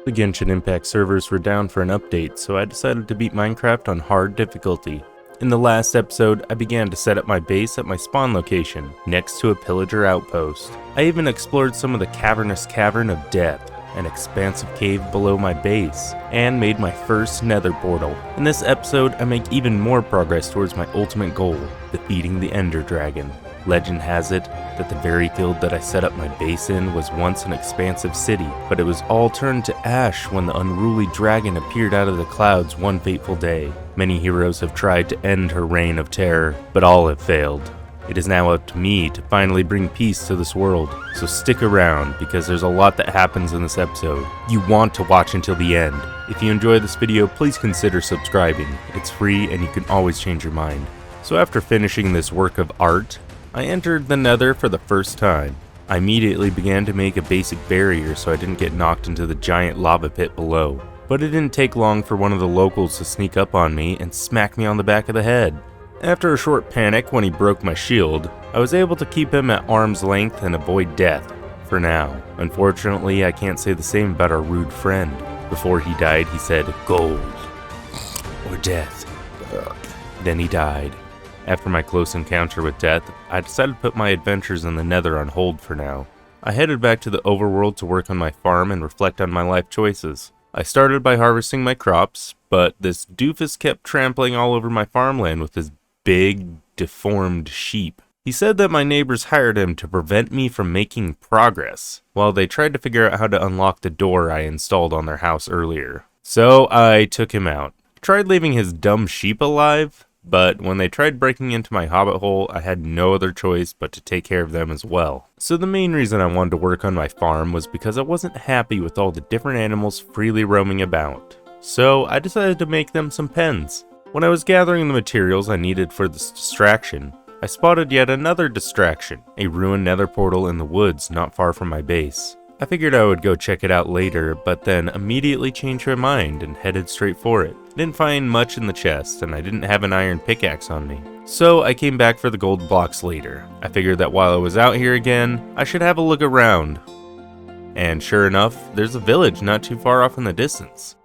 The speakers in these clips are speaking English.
The Genshin Impact servers were down for an update, so I decided to beat Minecraft on hard difficulty. In the last episode, I began to set up my base at my spawn location, next to a pillager outpost. I even explored some of the Cavernous Cavern of Death, an expansive cave below my base, and made my first Nether portal. In this episode, I make even more progress towards my ultimate goal, defeating the Ender Dragon. Legend has it that the very field that I set up my base in was once an expansive city, but it was all turned to ash when the unruly dragon appeared out of the clouds one fateful day. Many heroes have tried to end her reign of terror, but all have failed. It is now up to me to finally bring peace to this world, so stick around because there's a lot that happens in this episode. You want to watch until the end. If you enjoy this video, please consider subscribing. It's free and you can always change your mind. So after finishing this work of art, I entered the Nether for the first time. I immediately began to make a basic barrier so I didn't get knocked into the giant lava pit below. But it didn't take long for one of the locals to sneak up on me and smack me on the back of the head. After a short panic when he broke my shield, I was able to keep him at arm's length and avoid death, for now. Unfortunately, I can't say the same about our rude friend. Before he died, he said, "Gold or death." Then he died. After my close encounter with death, I decided to put my adventures in the Nether on hold for now. I headed back to the overworld to work on my farm and reflect on my life choices. I started by harvesting my crops, but this doofus kept trampling all over my farmland with his big, deformed sheep. He said that my neighbors hired him to prevent me from making progress, while they tried to figure out how to unlock the door I installed on their house earlier. So I took him out. I tried leaving his dumb sheep alive, but when they tried breaking into my hobbit hole, I had no other choice but to take care of them as well. So the main reason I wanted to work on my farm was because I wasn't happy with all the different animals freely roaming about. So I decided to make them some pens. When I was gathering the materials I needed for this distraction, I spotted yet another distraction, a ruined nether portal in the woods not far from my base. I figured I would go check it out later, but then immediately changed my mind and headed straight for it. I didn't find much in the chest, and I didn't have an iron pickaxe on me. So I came back for the gold blocks later. I figured that while I was out here again, I should have a look around. And sure enough, there's a village not too far off in the distance.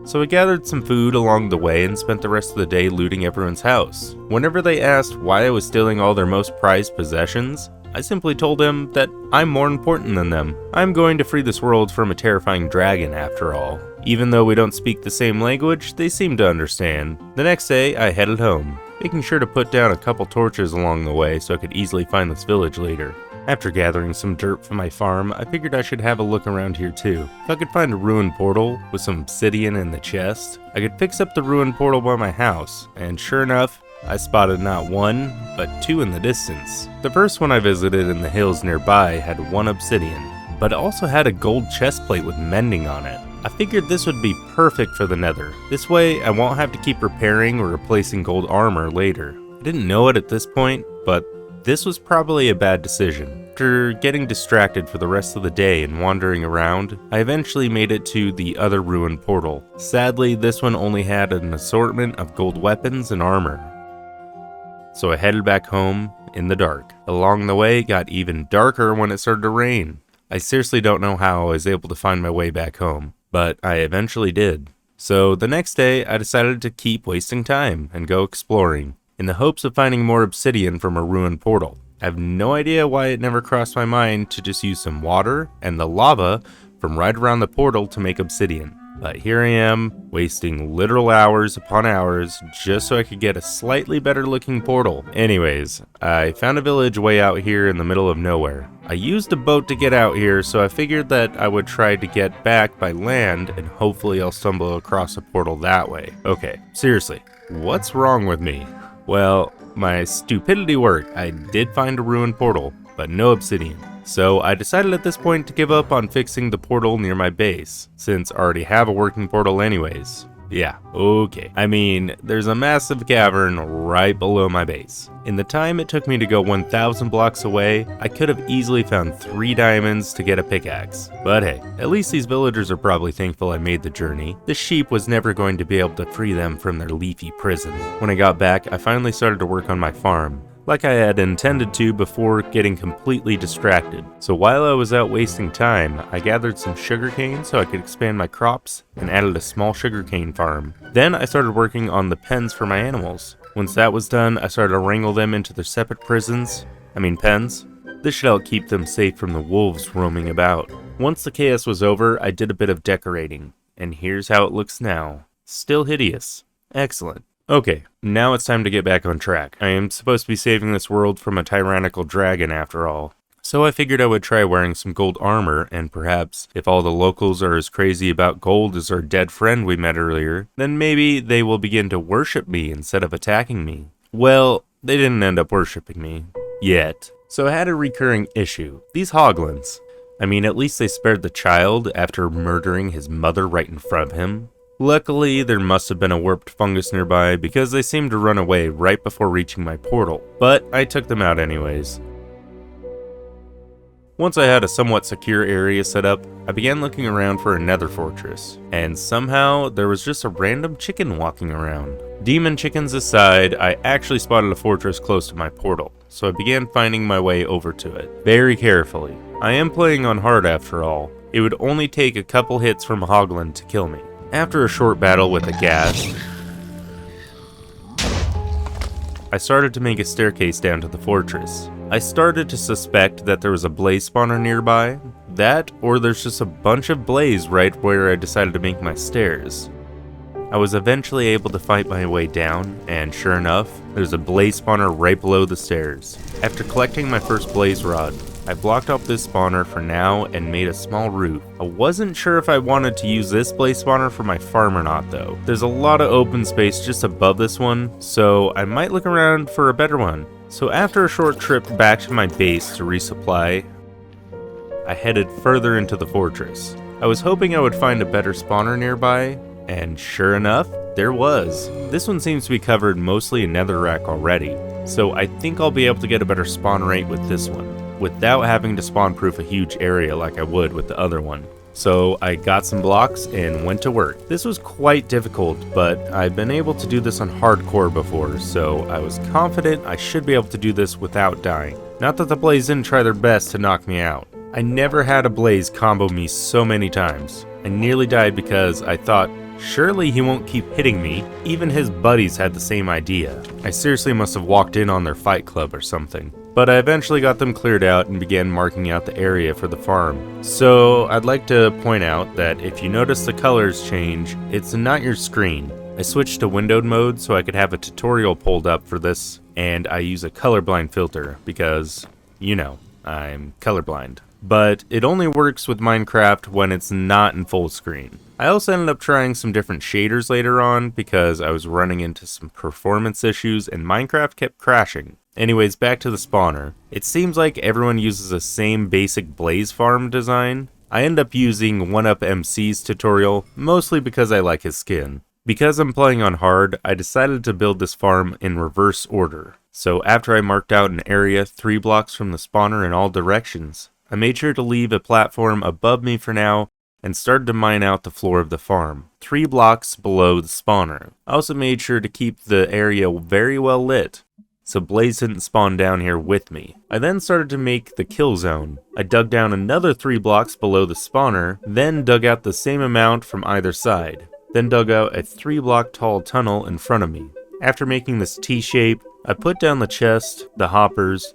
So I gathered some food along the way and spent the rest of the day looting everyone's house. Whenever they asked why I was stealing all their most prized possessions, I simply told them that I'm more important than them. I'm going to free this world from a terrifying dragon after all. Even though we don't speak the same language, they seem to understand. The next day, I headed home, making sure to put down a couple torches along the way so I could easily find this village later. After gathering some dirt from my farm, I figured I should have a look around here too. If I could find a ruined portal with some obsidian in the chest, I could fix up the ruined portal by my house, and sure enough, I spotted not one, but two in the distance. The first one I visited in the hills nearby had one obsidian, but it also had a gold chestplate with mending on it. I figured this would be perfect for the Nether. This way, I won't have to keep repairing or replacing gold armor later. I didn't know it at this point, but this was probably a bad decision. After getting distracted for the rest of the day and wandering around, I eventually made it to the other ruined portal. Sadly, this one only had an assortment of gold weapons and armor. So I headed back home in the dark. Along the way, it got even darker when it started to rain. I seriously don't know how I was able to find my way back home, but I eventually did. So the next day, I decided to keep wasting time and go exploring, in the hopes of finding more obsidian from a ruined portal. I have no idea why it never crossed my mind to just use some water and the lava from right around the portal to make obsidian. But here I am, wasting literal hours upon hours just so I could get a slightly better looking portal. Anyways, I found a village way out here in the middle of nowhere. I used a boat to get out here, so I figured that I would try to get back by land and hopefully I'll stumble across a portal that way. Okay, seriously, what's wrong with me? Well, my stupidity worked. I did find a ruined portal, but no obsidian. So I decided at this point to give up on fixing the portal near my base, since I already have a working portal anyways. Yeah, okay. I mean, there's a massive cavern right below my base. In the time it took me to go 1,000 blocks away, I could have easily found 3 diamonds to get a pickaxe. But hey, at least these villagers are probably thankful I made the journey. The sheep was never going to be able to free them from their leafy prison. When I got back, I finally started to work on my farm. like I had intended to before getting completely distracted. So while I was out wasting time, I gathered some sugarcane so I could expand my crops and added a small sugarcane farm. Then I started working on the pens for my animals. Once that was done, I started to wrangle them into their separate pens. This should help keep them safe from the wolves roaming about. Once the chaos was over, I did a bit of decorating, and here's how it looks now. Still hideous. Excellent. Okay, now it's time to get back on track. I am supposed to be saving this world from a tyrannical dragon after all. So I figured I would try wearing some gold armor, and perhaps, if all the locals are as crazy about gold as our dead friend we met earlier, then maybe they will begin to worship me instead of attacking me. Well, they didn't end up worshiping me. Yet. So I had a recurring issue. These hoglins. I mean, at least they spared the child after murdering his mother right in front of him. Luckily, there must have been a warped fungus nearby because they seemed to run away right before reaching my portal, but I took them out anyways. Once I had a somewhat secure area set up, I began looking around for a Nether Fortress, and somehow there was just a random chicken walking around. Demon chickens aside, I actually spotted a fortress close to my portal, so I began finding my way over to it, very carefully. I am playing on hard after all. It would only take a couple hits from a hoglin to kill me. After a short battle with a ghast, I started to make a staircase down to the fortress. I started to suspect that there was a blaze spawner nearby. That, or there's just a bunch of blaze right where I decided to make my stairs. I was eventually able to fight my way down, and sure enough, there's a blaze spawner right below the stairs. After collecting my first blaze rod, I blocked off this spawner for now and made a small roof. I wasn't sure if I wanted to use this blaze spawner for my farm or not though. There's a lot of open space just above this one, so I might look around for a better one. So after a short trip back to my base to resupply, I headed further into the fortress. I was hoping I would find a better spawner nearby, and sure enough, there was. This one seems to be covered mostly in netherrack already, so I think I'll be able to get a better spawn rate with this one, without having to spawn proof a huge area like I would with the other one. So I got some blocks and went to work. This was quite difficult, but I've been able to do this on hardcore before, so I was confident I should be able to do this without dying. Not that the blaze didn't try their best to knock me out. I never had a blaze combo me so many times. I nearly died because I thought, surely he won't keep hitting me. Even his buddies had the same idea. I seriously must have walked in on their fight club or something. But I eventually got them cleared out and began marking out the area for the farm. So I'd like to point out that if you notice the colors change, it's not your screen. I switched to windowed mode so I could have a tutorial pulled up for this, and I use a colorblind filter because, you know, I'm colorblind. But it only works with Minecraft when it's not in full screen. I also ended up trying some different shaders later on because I was running into some performance issues and Minecraft kept crashing. Anyways, back to the spawner. It seems like everyone uses the same basic blaze farm design. I end up using 1UpMC's tutorial, mostly because I like his skin. Because I'm playing on hard, I decided to build this farm in reverse order. So after I marked out an area 3 blocks from the spawner in all directions, I made sure to leave a platform above me for now and started to mine out the floor of the farm, 3 blocks below the spawner. I also made sure to keep the area very well lit, so blaze didn't spawn down here with me. I then started to make the kill zone. I dug down another 3 blocks below the spawner, then dug out the same amount from either side, then dug out a 3 block tall tunnel in front of me. After making this T-shape, I put down the chest, the hoppers,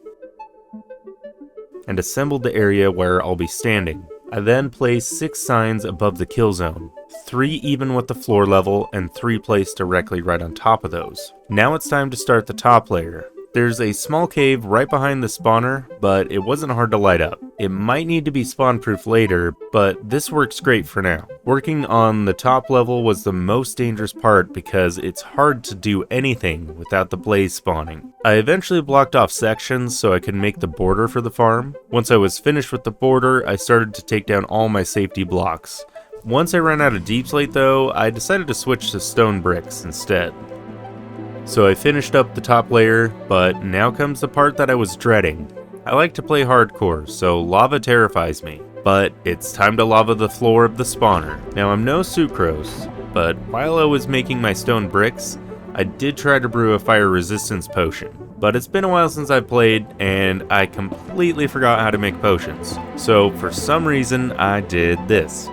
and assembled the area where I'll be standing. I then placed 6 signs above the kill zone, 3 even with the floor level and 3 placed directly right on top of those. Now it's time to start the top layer. There's a small cave right behind the spawner, but it wasn't hard to light up. It might need to be spawn proof later, but this works great for now. Working on the top level was the most dangerous part because it's hard to do anything without the blaze spawning. I eventually blocked off sections so I could make the border for the farm. Once I was finished with the border, I started to take down all my safety blocks. Once I ran out of deep slate though, I decided to switch to stone bricks instead. So I finished up the top layer, but now comes the part that I was dreading. I like to play hardcore, so lava terrifies me. But it's time to lava the floor of the spawner. Now I'm no sucrose, but while I was making my stone bricks, I did try to brew a fire resistance potion. but it's been a while since I played, and I completely forgot how to make potions. So for some reason, I did this.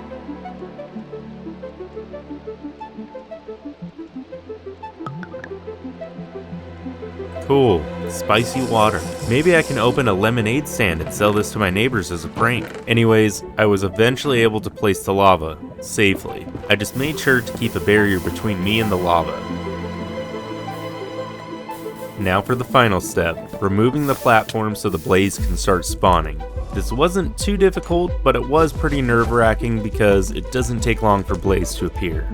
Cool, spicy water. Maybe I can open a lemonade stand and sell this to my neighbors as a prank. Anyways, I was eventually able to place the lava, safely. I just made sure to keep a barrier between me and the lava. Now for the final step, removing the platform so the blaze can start spawning. This wasn't too difficult, but it was pretty nerve-wracking because it doesn't take long for blaze to appear.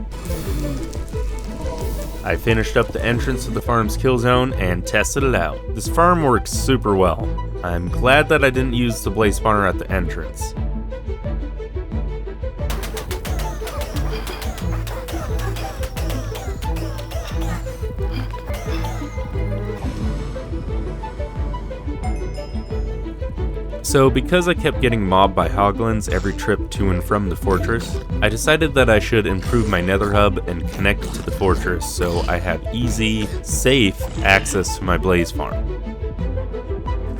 I finished up the entrance to the farm's kill zone and tested it out. This farm works super well. I'm glad that I didn't use the blaze spawner at the entrance. So because I kept getting mobbed by hoglins every trip to and from the fortress, I decided that I should improve my Nether Hub and connect it to the fortress so I have easy, safe access to my blaze farm.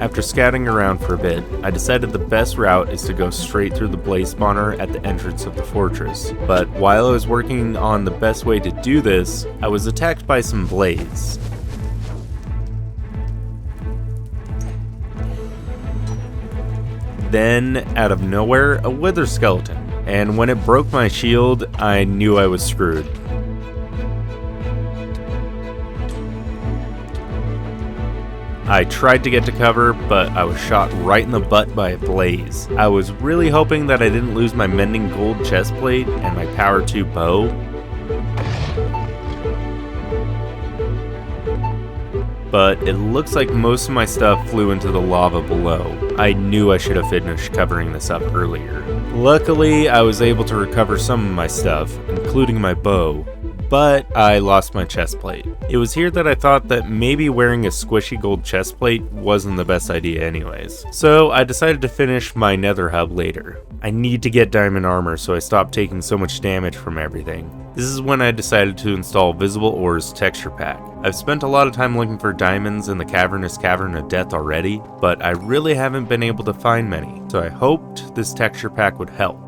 After scouting around for a bit, I decided the best route is to go straight through the blaze spawner at the entrance of the fortress. But while I was working on the best way to do this, I was attacked by some blaze. Then, out of nowhere, a wither skeleton, and when it broke my shield, I knew I was screwed. I tried to get to cover, but I was shot right in the butt by a blaze. I was really hoping that I didn't lose my mending gold chestplate and my power 2 bow. But it looks like most of my stuff flew into the lava below. I knew I should have finished covering this up earlier. Luckily, I was able to recover some of my stuff, including my bow, but I lost my chestplate. It was here that I thought that maybe wearing a squishy gold chestplate wasn't the best idea anyways. So I decided to finish my Nether Hub later. I need to get diamond armor so I stop taking so much damage from everything. This is when I decided to install Visible Ores texture pack. I've spent a lot of time looking for diamonds in the Cavernous Cavern of Death already, but I really haven't been able to find many, so I hoped this texture pack would help.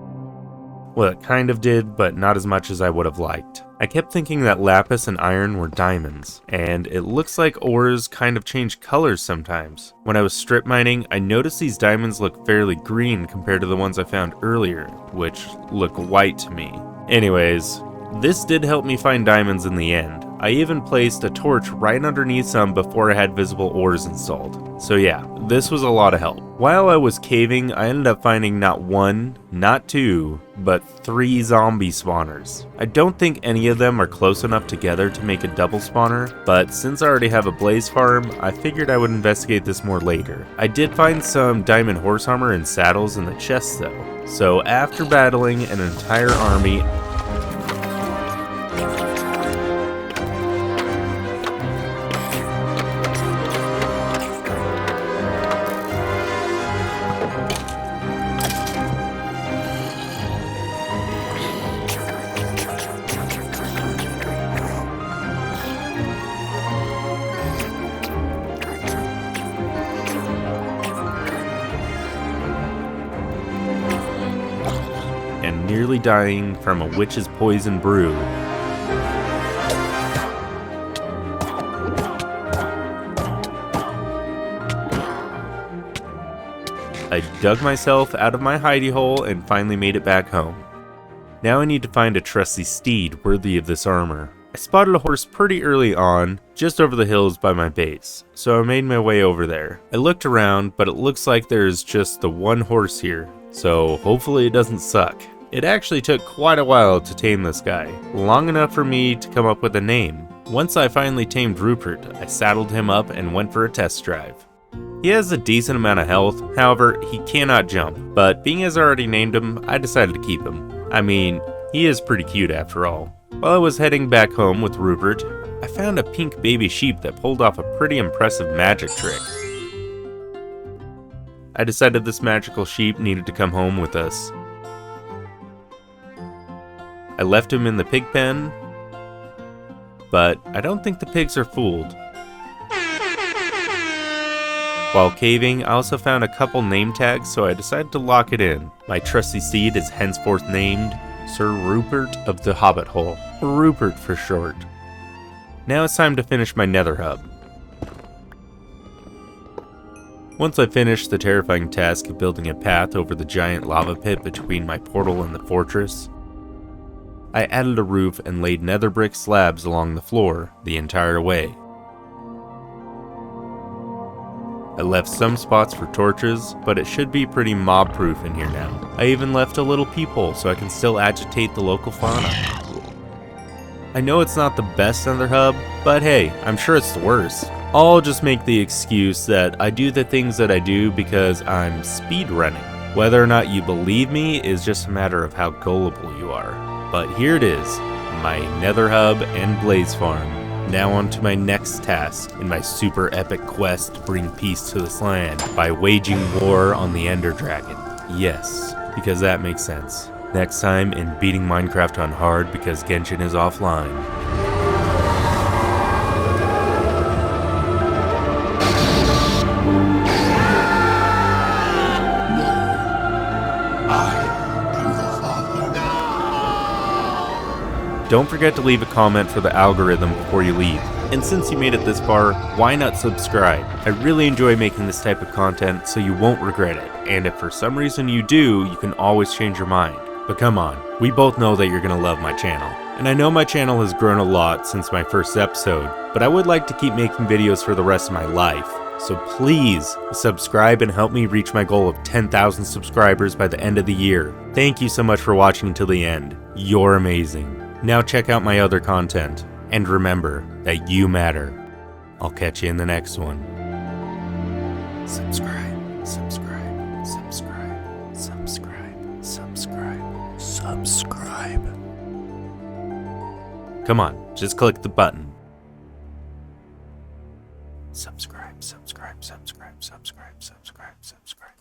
Well, it kind of did, but not as much as I would have liked. I kept thinking that lapis and iron were diamonds, and it looks like ores kind of change colors sometimes. When I was strip mining, I noticed these diamonds look fairly green compared to the ones I found earlier, which look white to me. Anyways, this did help me find diamonds in the end. I even placed a torch right underneath some before I had visible ores installed. So yeah, this was a lot of help. While I was caving, I ended up finding not one, not two, but 3 zombie spawners. I don't think any of them are close enough together to make a double spawner, but since I already have a blaze farm, I figured I would investigate this more later. I did find some diamond horse armor and saddles in the chest though. So after battling an entire army, and nearly dying from a witch's poison brew, I dug myself out of my hidey hole and finally made it back home. Now I need to find a trusty steed worthy of this armor. I spotted a horse pretty early on, just over the hills by my base, so I made my way over there. I looked around, but it looks like there's just the one horse here, so hopefully it doesn't suck. It actually took quite a while to tame this guy, long enough for me to come up with a name. Once I finally tamed Rhupert, I saddled him up and went for a test drive. He has a decent amount of health, however, he cannot jump, but being as I already named him, I decided to keep him. I mean, he is pretty cute after all. While I was heading back home with Rhupert, I found a pink baby sheep that pulled off a pretty impressive magic trick. I decided this magical sheep needed to come home with us. I left him in the pig pen, but I don't think the pigs are fooled. While caving, I also found a couple name tags, so I decided to lock it in. My trusty steed is henceforth named Sir Rhupert of the Hobbit Hole, or Rhupert for short. Now it's time to finish my Nether Hub. Once I finished the terrifying task of building a path over the giant lava pit between my portal and the fortress, I added a roof and laid nether brick slabs along the floor the entire way. I left some spots for torches, but it should be pretty mob-proof in here now. I even left a little peephole so I can still agitate the local fauna. I know it's not the best Nether Hub, but hey, I'm sure it's the worst. I'll just make the excuse that I do the things that I do because I'm speedrunning. Whether or not you believe me is just a matter of how gullible you are. But here it is, my Nether Hub and Blaze Farm. Now on to my next task in my super epic quest to bring peace to this land by waging war on the Ender Dragon. Yes, because that makes sense. Next time in beating Minecraft on hard because Genshin is offline. Don't forget to leave a comment for the algorithm before you leave. And since you made it this far, why not subscribe? I really enjoy making this type of content, so you won't regret it. And if for some reason you do, you can always change your mind. But come on, we both know that you're gonna love my channel. And I know my channel has grown a lot since my first episode, but I would like to keep making videos for the rest of my life. So please, subscribe and help me reach my goal of 10,000 subscribers by the end of the year. Thank you so much for watching until the end. You're amazing. Now check out my other content, and remember that you matter. I'll catch you in the next one. Subscribe, subscribe, subscribe, subscribe, subscribe, subscribe. Come on, just click the button. Subscribe, subscribe, subscribe, subscribe, subscribe, subscribe.